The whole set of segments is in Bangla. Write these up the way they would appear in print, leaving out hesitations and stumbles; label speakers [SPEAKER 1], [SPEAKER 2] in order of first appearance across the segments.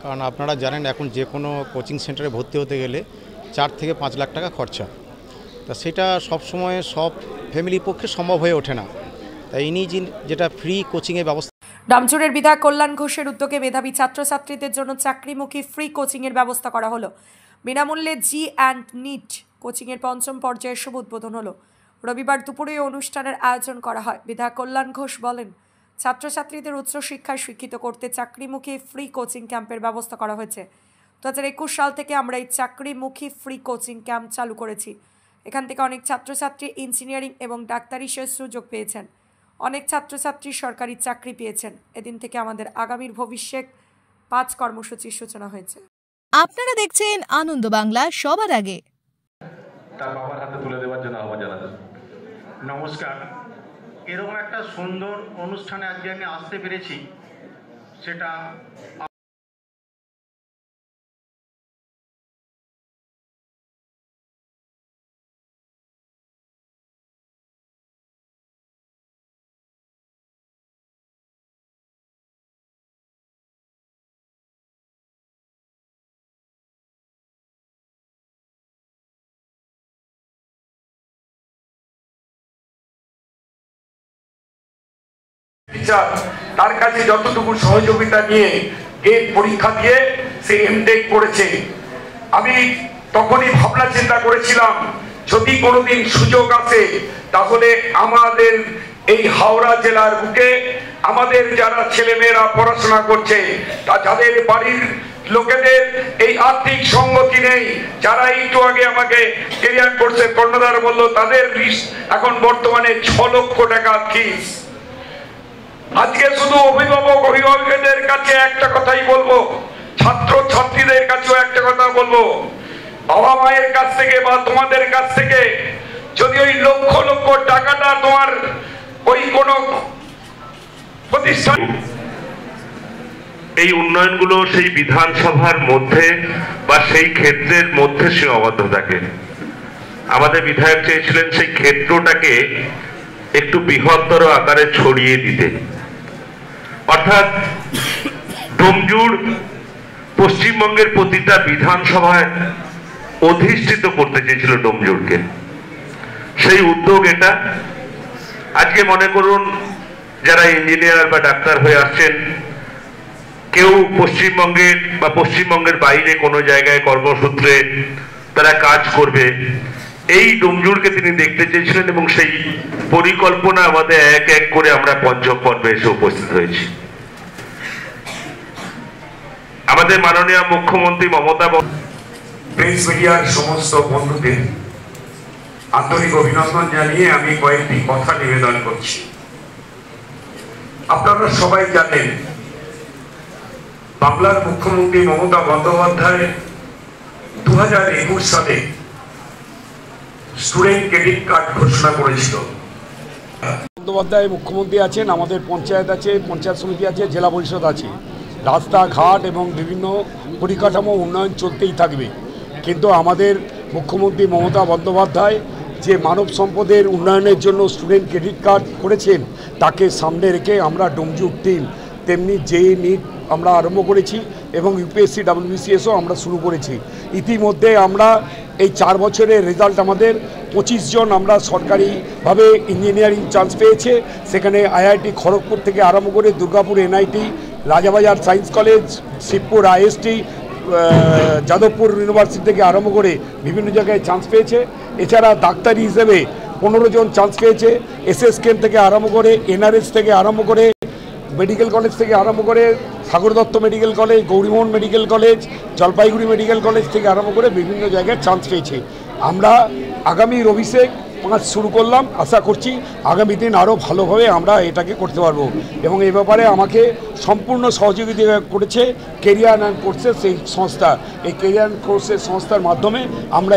[SPEAKER 1] কারণ আপনারা জানেন এখন যে কোনো কোচিং সেন্টারে ভর্তি হতে গেলে 4 থেকে 5 লাখ টাকা খরচা। তা সেটা সবসময় সব ফ্যামিলির পক্ষে সম্ভব হয়ে ওঠে না। তাই ইনি যেটা ফ্রি কোচিংয়ের ব্যবস্থা।
[SPEAKER 2] ডামচুরের বিধায়ক কল্যাণ ঘোষের উদ্যোগে মেধাবী ছাত্রছাত্রীদের জন্য চাকরিমুখী ফ্রি কোচিংয়ের ব্যবস্থা করা হলো। বিনামূল্যে জি&নিট কোচিংয়ের 5ম পর্যায়ের শুভ উদ্বোধন হলো। রবিবার দুপুরে অনুষ্ঠানের আয়োজন করা হয়। বিধায়ক কল্যাণ ঘোষ বলেন, ছাত্রছাত্রীদের উচ্চশিক্ষায় শিক্ষিত করতে চাকরিমুখী ফ্রি কোচিং ক্যাম্পের ব্যবস্থা করা হয়েছে। 2021 সাল থেকে আমরা এই চাকরিমুখী ফ্রি কোচিং ক্যাম্প চালু করেছি। এখান থেকে অনেক ছাত্রছাত্রী ইঞ্জিনিয়ারিং এবং ডাক্তারি সুযোগ পেয়েছেন। অনেক ছাত্রছাত্রী সরকারি চাকরি পেয়েছেন। এদিন থেকে আমাদের আগামীর ভবিষ্যৎ 5 কর্মসূচির সূচনা হয়েছে।
[SPEAKER 3] আপনারা দেখছেন আনন্দ বাংলা সবার আগে।
[SPEAKER 4] তার বাবার হাতে তুলে দেওয়ার জন্য আহ্বান জানাচ্ছি।
[SPEAKER 5] নমস্কার। এরকম একটা সুন্দর অনুষ্ঠানে আজকে আমি আসতে পেরেছি, সেটা
[SPEAKER 6] তার কাছে যতটুকু সহযোগিতা নিয়ে গেট পরীক্ষা দিয়ে সে এমটেক করেছে। আমি তখনই ভাবনা চিন্তা করেছিলাম, যদি কোনোদিন সুযোগ আসে তাহলে আমাদের এই হাওড়া জেলার বুকে আমাদের যারা ছেলেমেয়েরা পড়াশোনা করছে, তা যাদের বাড়ির লোকেদের এই আর্থিক সঙ্গতি নেই, যারা একটু আগে আমাকে ক্যারিয়ার কোর্সের কর্ণধার বলল তাদের এখন বর্তমানে 6 লক্ষ টাকা ফিস। আজকে শুধু অভিভাবকদের কাছে একটা কথাই বলবো, ছাত্র ছাত্রীদের কাছেও একটা কথা বলবো, বাবা মায়ের কাছ থেকে বা তোমাদের কাছ থেকে যদি ওই লক্ষ লক্ষ টাকাটা তোমার ওই কোন প্রতিষ্ঠান,
[SPEAKER 4] এই উন্নয়নগুলো সেই বিধানসভার মধ্যে বা সেই ক্ষেত্রের মধ্যে সীমাবদ্ধ থাকে। আমাদের বিধায়ক চেয়েছিলেন সেই ক্ষেত্রটাকে একটু বৃহত্তর আকারে ছড়িয়ে দিতে, অর্থাৎ ডোমজুড় পশ্চিমবঙ্গের প্রতিটা বিধানসভায় অধিষ্ঠিত করতে চেয়েছিল ডোমজুড়কে। সেই উদ্যোগ এটা। আজকে মনে করুন যারা ইঞ্জিনিয়ার বা ডাক্তার হয়ে আসছেন, কেউ পশ্চিমবঙ্গের বা পশ্চিমবঙ্গের বাইরে কোনো জায়গায় কর্মসূত্রে তারা কাজ করবে, এই ডোমজুড়কে তিনি দেখতে চেয়েছিলেন এবং সেই পরিকল্পনা আমাদের এক এক করে আমরা 5ম পর্বে এসে উপস্থিত হয়েছি। আমাদের মাননীয় মুখ্যমন্ত্রী মমতা
[SPEAKER 6] প্রেস মিডিয়ার সমস্ত বন্ধুদের আন্তরিক অভিনন্দন জানিয়ে আমি কয়েকটি কথা নিবেদন করছি। আপনারা সবাই জানেন, বাংলার মুখ্যমন্ত্রী মমতা বন্দ্যোপাধ্যায় 2021 সালে স্টুডেন্ট ক্রেডিট কার্ড ঘোষণা করেছিল।
[SPEAKER 7] বন্দ্যোপাধ্যায় মুখ্যমন্ত্রী আছেন, আমাদের পঞ্চায়েত আছে, পঞ্চায়েত সমিতি আছে, জেলা পরিষদ আছে, রাস্তাঘাট এবং বিভিন্ন পরিকাঠামো উন্নয়ন চলতেই থাকবে। কিন্তু আমাদের মুখ্যমন্ত্রী মমতা বন্দ্যোপাধ্যায় যে মানব সম্পদের উন্নয়নের জন্য স্টুডেন্ট ক্রেডিট কার্ড করেছেন, তাকে সামনে রেখে আমরা ডোমজুড় টিম তেমনি জি&নিট আমরা আরম্ভ করেছি এবং ইউপিএসসি WBCSও আমরা শুরু করেছি। ইতিমধ্যে আমরা এই 4 বছরের রেজাল্ট আমাদের 25 জন আমরা সরকারিভাবে ইঞ্জিনিয়ারিং চান্স পেয়েছে। সেখানে IIT খড়গপুর থেকে আরম্ভ করে Durgapur NIT, Rajabazar science college, Shibpur IST, Jadavpur university থেকে আরম্ভ করে বিভিন্ন জায়গায় চান্স পেয়েছে। এছাড়া ডাক্তারি হিসেবে 15 জন চান্স পেয়েছে। SSKM থেকে আরম্ভ করে, NRS থেকে আরম্ভ করে, মেডিকেল কলেজ থেকে আরম্ভ করে, Sagar Dutta medical college, Gourimohan medical college, Jalpaiguri medical college থেকে আরম্ভ করে বিভিন্ন জায়গায় চান্স পেয়েছে। আমরা আগামীর অভিষেক 5 শুরু করলাম, আশা করছি আগামী দিন আরও ভালোভাবে আমরা এটাকে করতে পারবো। এবং এই ব্যাপারে আমাকে সম্পূর্ণ সহযোগিতা করেছে কেরিয়ার অ্যান্ড কোর্সেস এই সংস্থা। এই কেরিয়ার অ্যান্ড কোর্সেস সংস্থার মাধ্যমে আমরা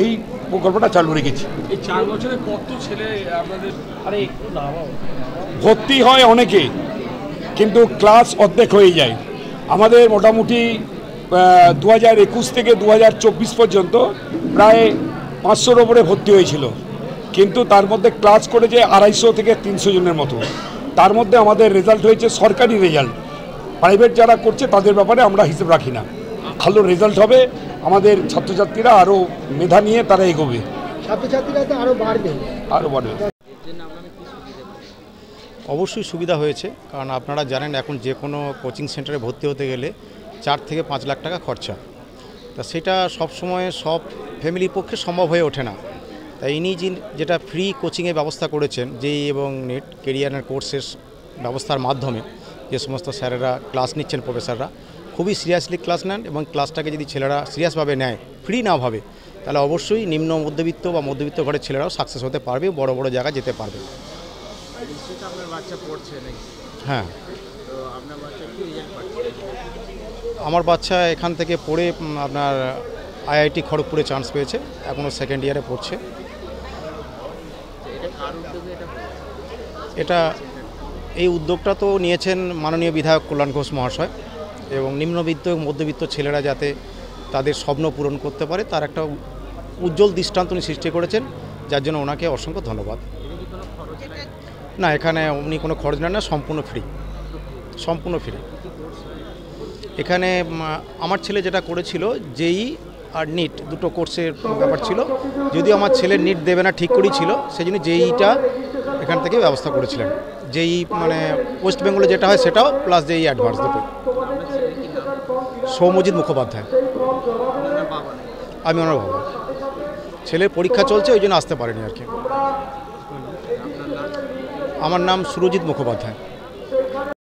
[SPEAKER 7] এই প্রকল্পটা চালু রেখেছি।
[SPEAKER 8] এই 4 বছরে কত ছেলে আপনাদের
[SPEAKER 7] ভর্তি হয় অনেকে, কিন্তু ক্লাস অর্ধেক হয়ে যায়। আমাদের মোটামুটি 2021 থেকে 2024 পর্যন্ত প্রায় 500-র ওপরে ভর্তি হয়েছিল, কিন্তু তার মধ্যে ক্লাস করেছে 250 থেকে 300 জনের মতো। তার মধ্যে আমাদের রেজাল্ট হয়েছে সরকারি রেজাল্ট প্রাইভেট যারা করছে তাদের ব্যাপারে আমরা হিসেব রাখি না। ভালো রেজাল্ট হবে, আমাদের ছাত্রছাত্রীরা আরও মেধা নিয়ে তারা এগোবে,
[SPEAKER 9] ছাত্রছাত্রীরা তো আরও বাড়বে।
[SPEAKER 1] অবশ্যই সুবিধা হয়েছে, কারণ আপনারা জানেন এখন যে কোনো কোচিং সেন্টারে ভর্তি হতে গেলে 4 থেকে 5 লাখ টাকা খরচা। তা সেটা সব সময় সব ফ্যামিলির পক্ষে সম্ভব হয়ে ওঠে না। তাই ইনি যেটা ফ্রি কোচিংয়ের ব্যবস্থা করেছেন, জেই এবং নেট কেরিয়ারের কোর্সের ব্যবস্থার মাধ্যমে যে সমস্ত স্যারেরা ক্লাস নিচ্ছেন, প্রফেসররা খুবই সিরিয়াসলি ক্লাস নেন, এবং ক্লাসটাকে যদি ছেলেরা সিরিয়াসভাবে নেয়, ফ্রি না ভাবে, তাহলে অবশ্যই নিম্ন মধ্যবিত্ত বা মধ্যবিত্ত ঘরের ছেলেরাও সাকসেস হতে পারবে, বড় বড় জায়গায় যেতে পারবে। হ্যাঁ, আমার বাচ্চা এখান থেকে পড়ে আপনার IIT খড়গপুরে চান্স পেয়েছে, এখনও সেকেন্ড ইয়ারে পড়ছে। এই উদ্যোগটা তো নিয়েছেন মাননীয় বিধায়ক কল্যাণ ঘোষ মহাশয়, এবং নিম্নবিত্ত এবং মধ্যবিত্ত ছেলেরা যাতে তাদের স্বপ্ন পূরণ করতে পারে তার একটা উজ্জ্বল দৃষ্টান্ত উনি সৃষ্টি করেছেন, যার জন্য ওনাকে অসংখ্য ধন্যবাদ। না, এখানে উনি কোনো খরচ নেন না, সম্পূর্ণ ফ্রি। এখানে আমার ছেলে যেটা করেছিল, জেই আর নিট দুটো কোর্সের ব্যাপার ছিল, যদিও আমার ছেলের নিট দেবে না ঠিক করেই ছিল, সেই জন্য জেইটা এখান থেকে ব্যবস্থা করেছিলেন। জেই মানে ওয়েস্ট বেঙ্গলে যেটা হয় সেটাও, প্লাস জেই অ্যাডভান্স দুটো। সৌম্যজিৎ মুখোপাধ্যায়, আমি ওনার বাবা। ছেলের পরীক্ষা চলছে, ওই জন্য আসতে পারেনি আর কি। আমার নাম সুরজিৎ মুখোপাধ্যায়।